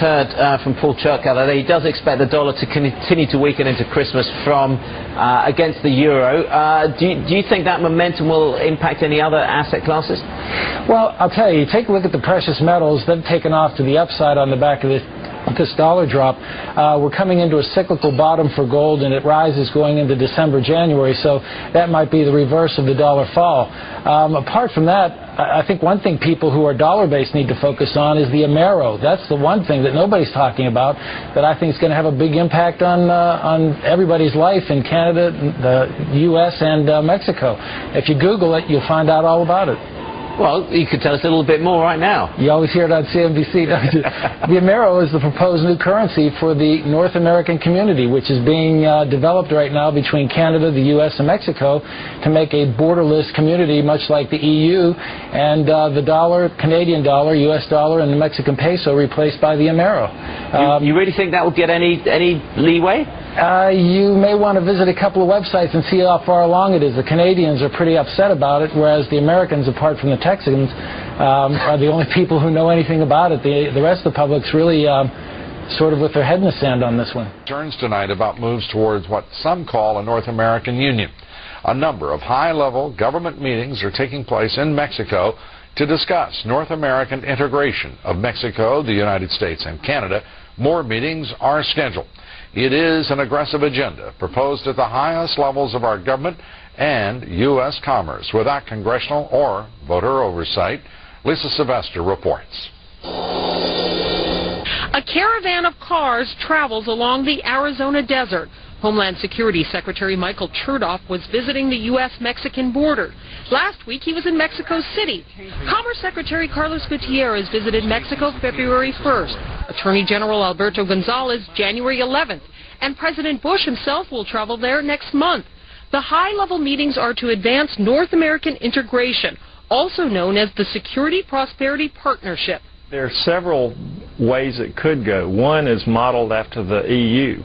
heard from Paul Churchill that he does expect the dollar to continue to weaken into Christmas from against the euro. Do you think that momentum will impact any other asset classes? Well, I'll tell you, take a look at the precious metals. They've taken off to the upside on the back of this dollar drop. We're coming into a cyclical bottom for gold, and it rises going into December, January, so that might be the reverse of the dollar fall. Apart from that, I think one thing people who are dollar-based need to focus on is the AMERO. That's the one thing that nobody's talking about that I think is going to have a big impact on everybody's life in Canada, the U.S., and Mexico. If you Google it, you'll find out all about it. Well, you could tell us a little bit more right now. You always hear it on CNBC, don't you? The AMERO is the proposed new currency for the North American community, which is being developed right now between Canada, the U.S., and Mexico to make a borderless community, much like the EU, and the dollar, Canadian dollar, U.S. dollar, and the Mexican peso replaced by the AMERO. You really think that will get any leeway? You may want to visit a couple of websites and see how far along it is. The Canadians are pretty upset about it, whereas the Americans, apart from the Texans, are the only people who know anything about it. The rest of the public's really sort of with their head in the sand on this one. Concerns tonight about moves towards what some call a North American Union. A number of high-level government meetings are taking place in Mexico to discuss North American integration of Mexico, the United States, and Canada. More meetings are scheduled. It is an aggressive agenda proposed at the highest levels of our government and U.S. commerce without congressional or voter oversight. Lisa Sylvester reports. A caravan of cars travels along the Arizona desert. Homeland Security Secretary Michael Chertoff was visiting the U.S.-Mexican border. Last week, he was in Mexico City. Commerce Secretary Carlos Gutierrez visited Mexico February 1st. Attorney General Alberto Gonzalez, January 11th. And President Bush himself will travel there next month. The high-level meetings are to advance North American integration, also known as the Security Prosperity Partnership. There are several ways it could go. One is modeled after the EU.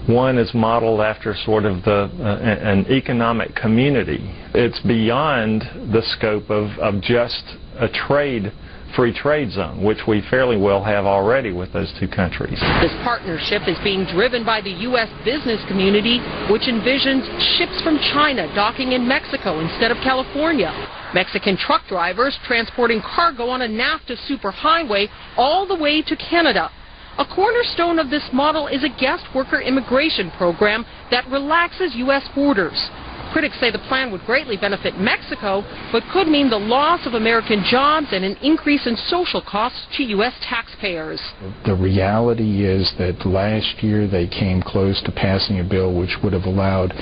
One is modeled after sort of an economic community. It's beyond the scope of just a free trade zone, which we fairly well have already with those two countries. This partnership is being driven by the U.S. business community, which envisions ships from China docking in Mexico instead of California. Mexican truck drivers transporting cargo on a NAFTA superhighway all the way to Canada. A cornerstone of this model is a guest worker immigration program that relaxes U.S. borders. Critics say the plan would greatly benefit Mexico, but could mean the loss of American jobs and an increase in social costs to U.S. taxpayers. The reality is that last year they came close to passing a bill which would have allowed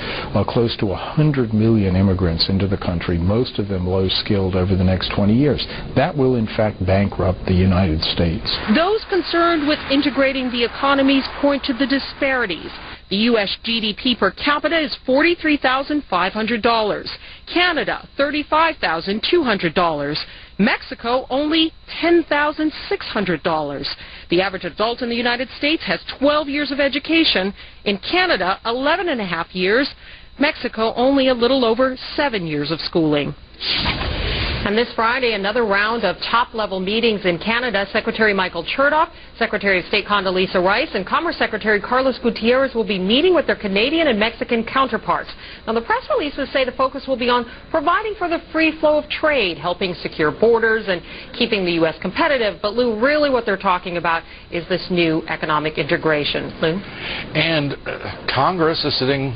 close to 100 million immigrants into the country, most of them low-skilled, over the next 20 years. That will, in fact, bankrupt the United States. Those concerned with integrating the economies point to the disparities. The U.S. GDP per capita is $43,500. Canada, $35,200. Mexico, only $10,600. The average adult in the United States has 12 years of education. In Canada, 11 and a half years. Mexico, only a little over 7 years of schooling. And this Friday, another round of top-level meetings in Canada. Secretary Michael Chertoff, Secretary of State Condoleezza Rice, and Commerce Secretary Carlos Gutierrez will be meeting with their Canadian and Mexican counterparts. Now, the press releases say the focus will be on providing for the free flow of trade, helping secure borders, and keeping the U.S. competitive. But, Lou, really what they're talking about is this new economic integration. Lou? And Congress is sitting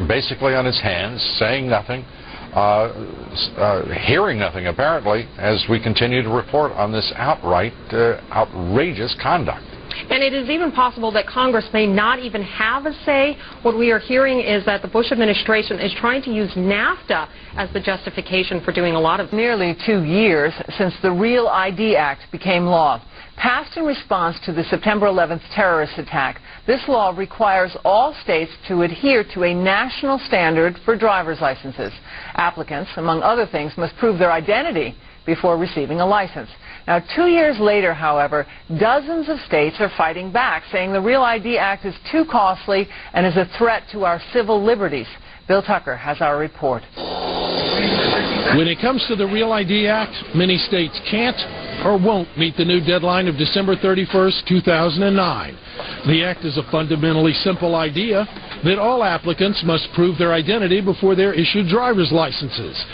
basically on its hands, saying nothing. Hearing nothing, apparently, as we continue to report on this outrageous conduct. And it is even possible that Congress may not even have a say. What we are hearing is that the Bush administration is trying to use NAFTA as the justification for doing a lot of... Nearly 2 years since the Real ID Act became law. Passed in response to the September 11th terrorist attack, this law requires all states to adhere to a national standard for driver's licenses. Applicants, among other things, must prove their identity before receiving a license. Now, 2 years later, however, dozens of states are fighting back, saying the Real ID Act is too costly and is a threat to our civil liberties. Bill Tucker has our report. When it comes to the Real ID Act, many states can't or won't meet the new deadline of December 31st, 2009. The act is a fundamentally simple idea that all applicants must prove their identity before they're issued driver's licenses.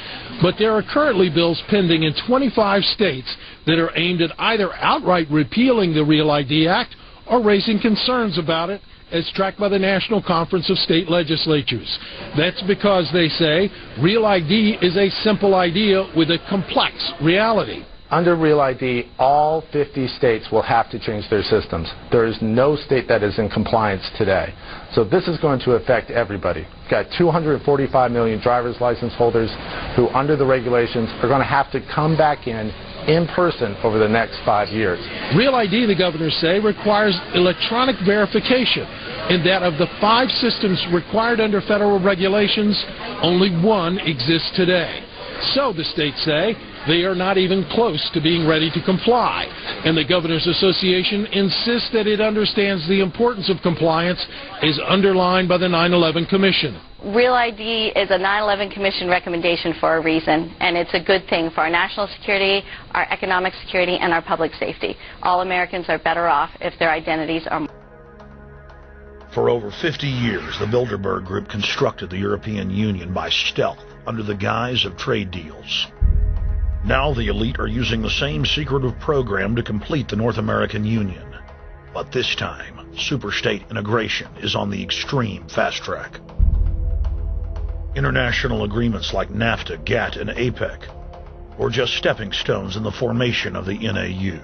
But there are currently bills pending in 25 states that are aimed at either outright repealing the Real ID Act or raising concerns about it, as tracked by the National Conference of State Legislatures. That's because, they say, Real ID is a simple idea with a complex reality. Under Real ID, all 50 states will have to change their systems. There is no state that is in compliance today. So this is going to affect everybody. We've got 245 million driver's license holders who, under the regulations, are going to have to come back in person over the next 5 years. Real ID, the governors say, requires electronic verification, in that of the 5 systems required under federal regulations, only one exists today. So, the states say, they are not even close to being ready to comply. And the Governors Association insists that it understands the importance of compliance as underlined by the 9/11 Commission. Real ID is a 9/11 Commission recommendation for a reason, and it's a good thing for our national security, our economic security, and our public safety. All Americans are better off if their identities are... For over 50 years, the Bilderberg Group constructed the European Union by stealth under the guise of trade deals. Now the elite are using the same secretive program to complete the North American Union. But this time, superstate integration is on the extreme fast track. International agreements like NAFTA, GATT, and APEC were just stepping stones in the formation of the NAU.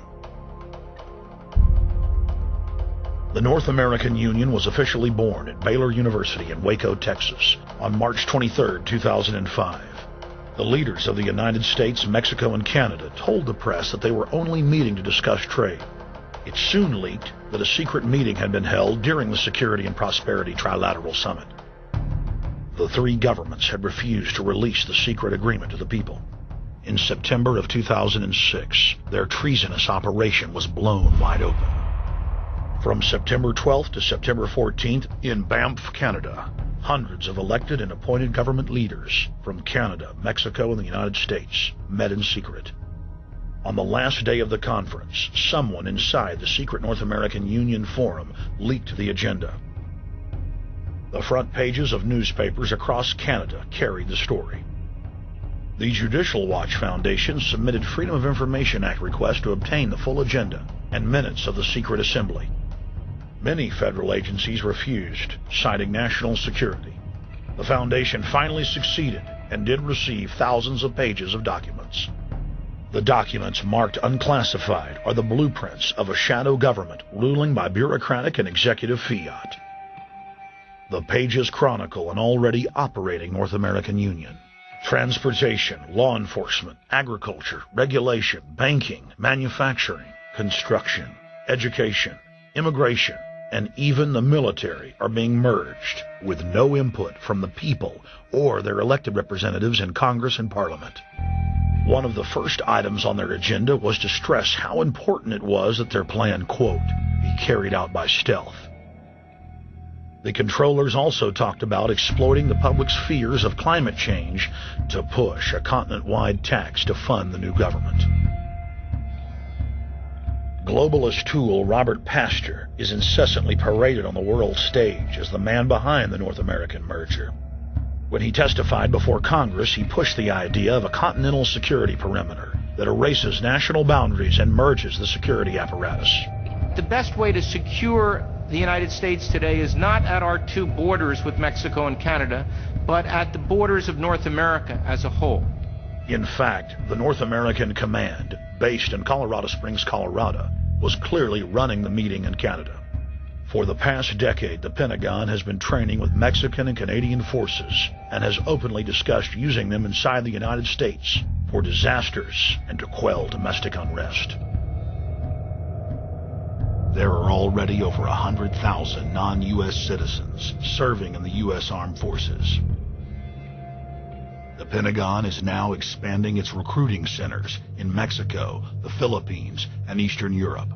The North American Union was officially born at Baylor University in Waco, Texas, on March 23, 2005. The leaders of the United States, Mexico, and Canada told the press that they were only meeting to discuss trade. It soon leaked that a secret meeting had been held during the Security and Prosperity Trilateral Summit. The 3 governments had refused to release the secret agreement to the people. In September of 2006, their treasonous operation was blown wide open. From September 12th to September 14th, in Banff, Canada, hundreds of elected and appointed government leaders from Canada, Mexico, and the United States met in secret. On the last day of the conference, someone inside the secret North American Union Forum leaked the agenda. The front pages of newspapers across Canada carried the story. The Judicial Watch Foundation submitted Freedom of Information Act requests to obtain the full agenda and minutes of the secret assembly. Many federal agencies refused, citing national security. The foundation finally succeeded and did receive thousands of pages of documents. The documents marked unclassified are the blueprints of a shadow government ruling by bureaucratic and executive fiat. The pages chronicle an already operating North American Union. Transportation, law enforcement, agriculture, regulation, banking, manufacturing, construction, education, immigration, and even the military are being merged with no input from the people or their elected representatives in Congress and Parliament. One of the first items on their agenda was to stress how important it was that their plan, quote, be carried out by stealth. The controllers also talked about exploiting the public's fears of climate change to push a continent-wide tax to fund the new government. Globalist tool Robert Pastor is incessantly paraded on the world stage as the man behind the North American merger. When he testified before Congress, he pushed the idea of a continental security perimeter that erases national boundaries and merges the security apparatus. The best way to secure the United States today is not at our 2 borders with Mexico and Canada, but at the borders of North America as a whole. In fact, the North American Command, based in Colorado Springs, Colorado, was clearly running the meeting in Canada. For the past decade, the Pentagon has been training with Mexican and Canadian forces and has openly discussed using them inside the United States for disasters and to quell domestic unrest. There are already over 100,000 non-U.S. citizens serving in the U.S. Armed Forces. The Pentagon is now expanding its recruiting centers in Mexico, the Philippines, and Eastern Europe.